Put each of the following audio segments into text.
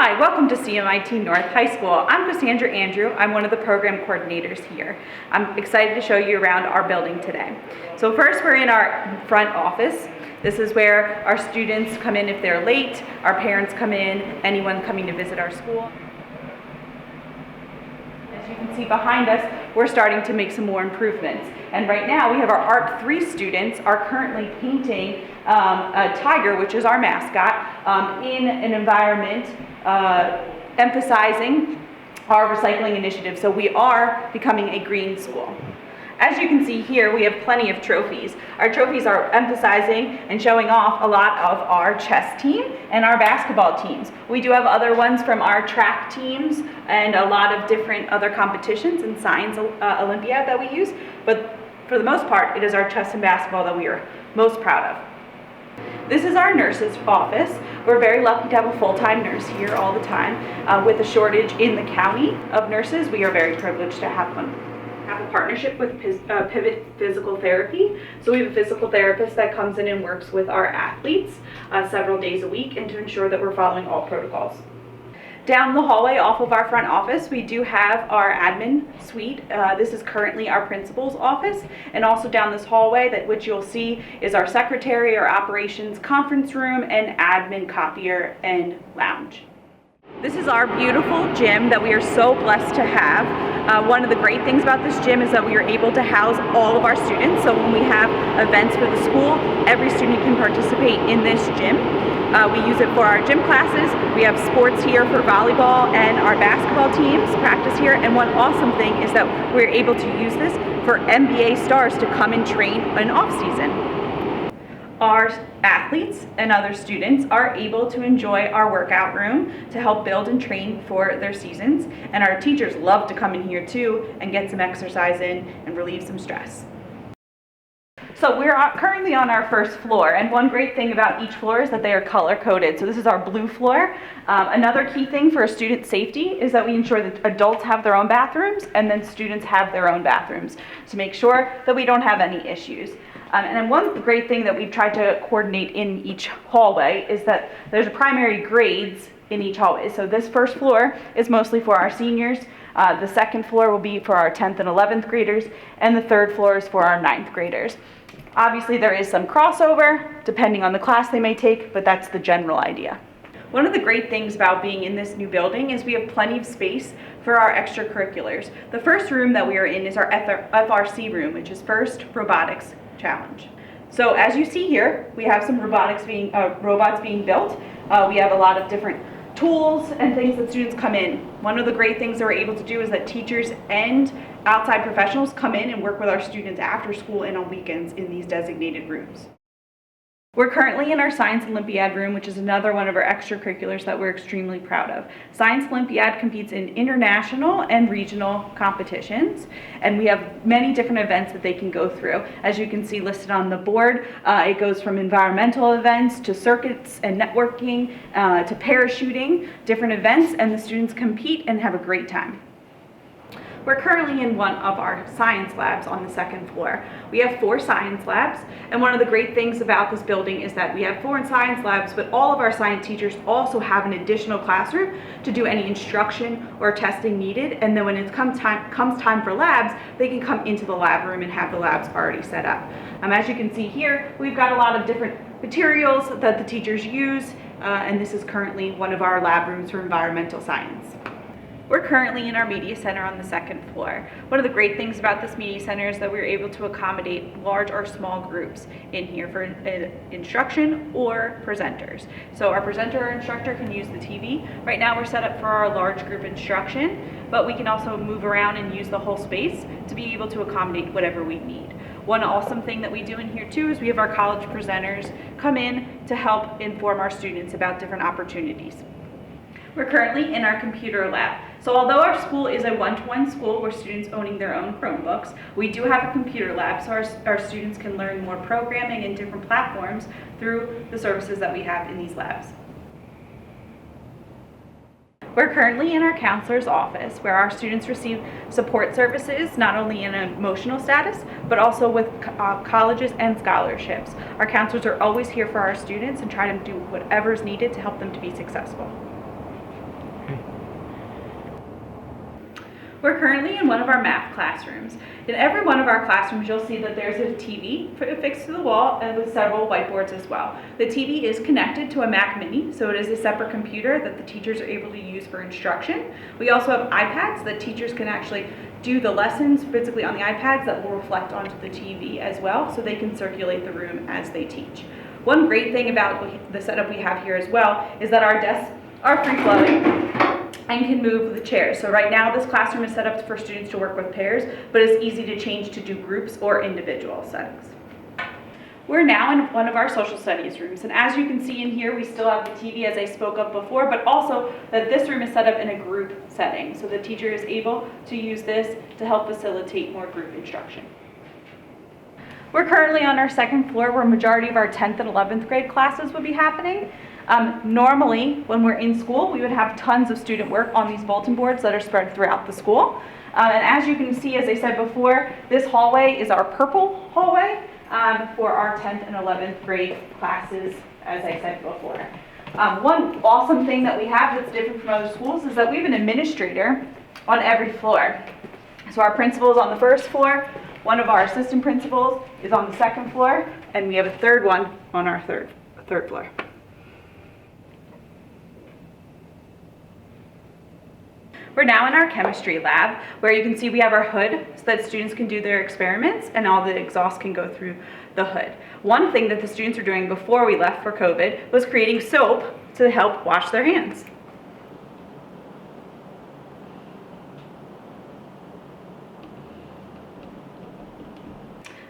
Hi, welcome to CMIT North High School. I'm Cassandra Andrew. I'm one of the program coordinators here. I'm excited to show you around our building today. So first, we're in our front office. This is where our students come in if they're late, our parents come in, anyone coming to visit our school. As you can see behind us, we're starting to make some more improvements. And right now we have our Art 3 students are currently painting a tiger, which is our mascot, in an environment emphasizing our recycling initiative. So we are becoming a green school. As you can see here, we have plenty of trophies. Our trophies are emphasizing and showing off a lot of our chess team and our basketball teams. We do have other ones from our track teams and a lot of different other competitions and science Olympiad that we use, but for the most part, it is our chess and basketball that we are most proud of. This is our nurse's office. We're very lucky to have a full-time nurse here all the time. With a shortage in the county of nurses, we are very privileged to have one. Have a partnership with Pivot Physical Therapy. So we have a physical therapist that comes in and works with our athletes several days a week and to ensure that we're following all protocols. Down the hallway off of our front office, we do have our admin suite. This is currently our principal's office, and also down this hallway, which you'll see is our secretary, our operations conference room, and admin copier and lounge. This is our beautiful gym that we are so blessed to have. One of the great things about this gym is that we are able to house all of our students. So when we have events for the school, every student can participate in this gym. We use it for our gym classes. We have sports here for volleyball, and our basketball teams practice here. And one awesome thing is that we're able to use this for NBA stars to come and train in off-season. Our athletes and other students are able to enjoy our workout room to help build and train for their seasons. And our teachers love to come in here too and get some exercise in and relieve some stress. So we're currently on our first floor, and one great thing about each floor is that they are color-coded. So this is our blue floor. Another key thing for student safety is that we ensure that adults have their own bathrooms and then students have their own bathrooms to make sure that we don't have any issues. And then one great thing that we've tried to coordinate in each hallway is that there's primary grades in each hallway. So this first floor is mostly for our seniors. The second floor will be for our 10th and 11th graders, and the third floor is for our 9th graders. Obviously, there is some crossover depending on the class they may take, but that's the general idea. One of the great things about being in this new building is we have plenty of space for our extracurriculars. The first room that we are in is our Frc Room, which is First Robotics Challenge. So as you see here, we have some robots being built. We have a lot of different tools and things that students come in. One of the great things that we're able to do is that teachers and outside professionals come in and work with our students after school and on weekends in these designated rooms. We're currently in our Science Olympiad room, which is another one of our extracurriculars that we're extremely proud of. Science Olympiad competes in international and regional competitions, and we have many different events that they can go through. As you can see listed on the board, it goes from environmental events to circuits and networking to parachuting, different events, and the students compete and have a great time. We're currently in one of our science labs on the second floor. We have 4 science labs, and one of the great things about this building is that we have 4 science labs, but all of our science teachers also have an additional classroom to do any instruction or testing needed, and then when it comes time for labs, they can come into the lab room and have the labs already set up. As you can see here, we've got a lot of different materials that the teachers use, and this is currently one of our lab rooms for environmental science. We're currently in our media center on the second floor. One of the great things about this media center is that we're able to accommodate large or small groups in here for instruction or presenters. So our presenter or instructor can use the TV. Right now we're set up for our large group instruction, but we can also move around and use the whole space to be able to accommodate whatever we need. One awesome thing that we do in here too is we have our college presenters come in to help inform our students about different opportunities. We're currently in our computer lab. So although our school is a one-to-one school where students owning their own Chromebooks, we do have a computer lab so our students can learn more programming and different platforms through the services that we have in these labs. We're currently in our counselor's office where our students receive support services, not only in emotional status, but also with colleges and scholarships. Our counselors are always here for our students and try to do whatever is needed to help them to be successful. We're currently in one of our math classrooms. In every one of our classrooms, you'll see that there's a TV fixed to the wall and with several whiteboards as well. The TV is connected to a Mac Mini, so it is a separate computer that the teachers are able to use for instruction. We also have iPads that teachers can actually do the lessons physically on the iPads that will reflect onto the TV as well, so they can circulate the room as they teach. One great thing about the setup we have here as well is that our desks are free-floating and can move with the chairs. So right now this classroom is set up for students to work with pairs, but it's easy to change to do groups or individual settings. We're now in one of our social studies rooms, and as you can see in here, we still have the TV as I spoke of before, but also that this room is set up in a group setting, so the teacher is able to use this to help facilitate more group instruction. We're currently on our second floor where a majority of our 10th and 11th grade classes would be happening. Normally, when we're in school, we would have tons of student work on these bulletin boards that are spread throughout the school. And as you can see, as I said before, this hallway is our purple hallway for our 10th and 11th grade classes, as I said before. One awesome thing that we have that's different from other schools is that we have an administrator on every floor. So our principal is on the first floor, one of our assistant principals is on the second floor, and we have a third one on our third floor. We're now in our chemistry lab, where you can see we have our hood so that students can do their experiments and all the exhaust can go through the hood. One thing that the students were doing before we left for COVID was creating soap to help wash their hands.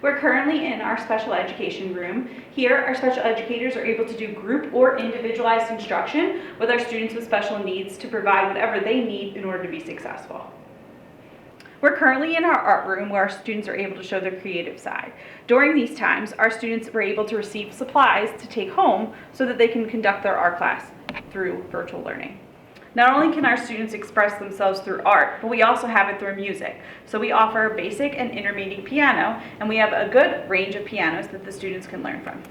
We're currently in our special education room. Here, our special educators are able to do group or individualized instruction with our students with special needs to provide whatever they need in order to be successful. We're currently in our art room where our students are able to show their creative side. During these times, our students were able to receive supplies to take home so that they can conduct their art class through virtual learning. Not only can our students express themselves through art, but we also have it through music. So we offer basic and intermediate piano, and we have a good range of pianos that the students can learn from.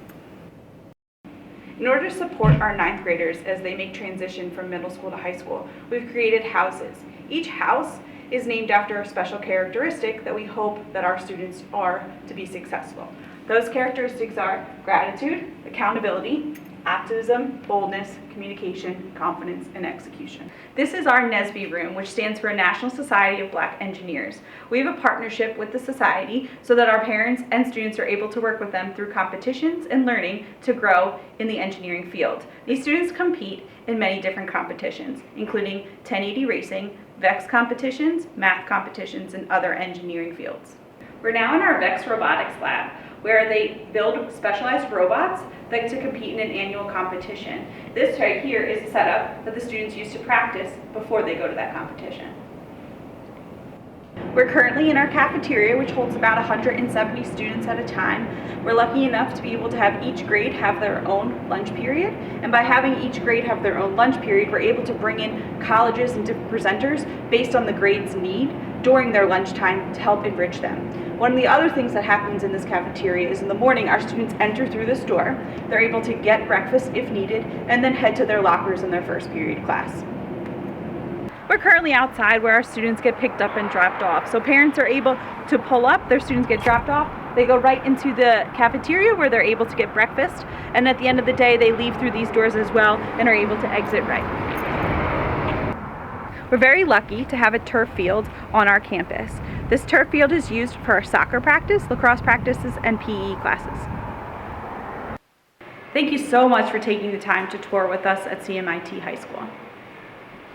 In order to support our 9th graders as they make transition from middle school to high school, we've created houses. Each house is named after a special characteristic that we hope that our students are to be successful. Those characteristics are gratitude, accountability, optimism, boldness, communication, confidence, and execution. This is our Nsb Room, which stands for National Society of Black Engineers. We have a partnership with the society so that our parents and students are able to work with them through competitions and learning to grow in the engineering field. These students compete in many different competitions, including 1080 racing, VEX competitions, math competitions, and other engineering fields. We're now in our VEX robotics lab, where they build specialized robots that to compete in an annual competition. This right here is a setup that the students use to practice before they go to that competition. We're currently in our cafeteria, which holds about 170 students at a time. We're lucky enough to be able to have each grade have their own lunch period, and by having each grade have their own lunch period, we're able to bring in colleges and different presenters based on the grade's need during their lunchtime to help enrich them. One of the other things that happens in this cafeteria is in the morning, our students enter through this door, they're able to get breakfast if needed, and then head to their lockers in their first period class. We're currently outside where our students get picked up and dropped off. So parents are able to pull up, their students get dropped off, they go right into the cafeteria where they're able to get breakfast, and at the end of the day they leave through these doors as well and are able to exit right. We're very lucky to have a turf field on our campus. This turf field is used for soccer practice, lacrosse practices, and PE classes. Thank you so much for taking the time to tour with us at CMIT High School.